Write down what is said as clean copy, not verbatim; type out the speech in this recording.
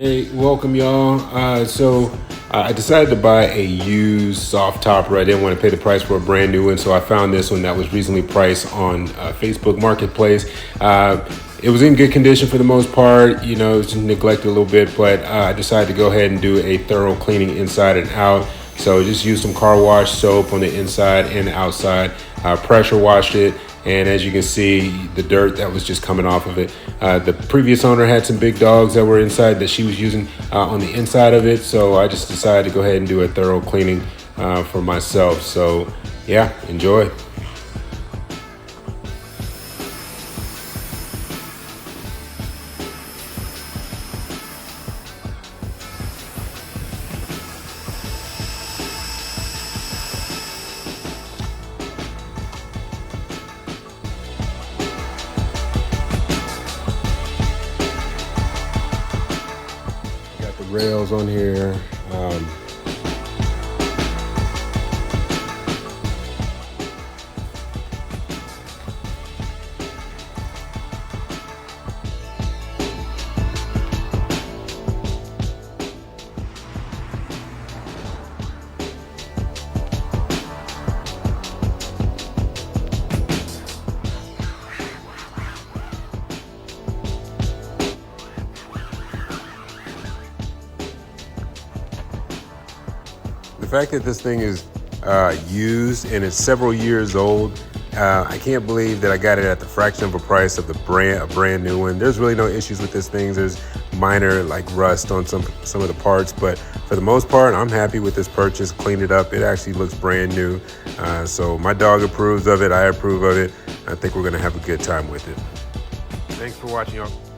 Hey, welcome y'all. I decided to buy a used Softopper. I didn't want to pay the price for a brand new one, so I found this one that was reasonably priced on Facebook Marketplace. It was in good condition for the most part, you know, it was neglected a little bit, but I decided to go ahead and do a thorough cleaning inside and out. So just used some car wash soap on the inside and the outside, pressure washed it. And as you can see, the dirt that was just coming off of it. The previous owner had some big dogs that were inside that she was using on the inside of it. So I just decided to go ahead and do a thorough cleaning for myself. So yeah, enjoy. Got the rails on here. The fact that this thing is used and it's several years old, I can't believe that I got it at the fraction of a price of a brand new one. There's really no issues with this thing. There's minor like rust on some of the parts, but for the most part, I'm happy with this purchase. Cleaned it up. It actually looks brand new. So my dog approves of it. I approve of it. I think we're gonna have a good time with it. Thanks for watching, y'all.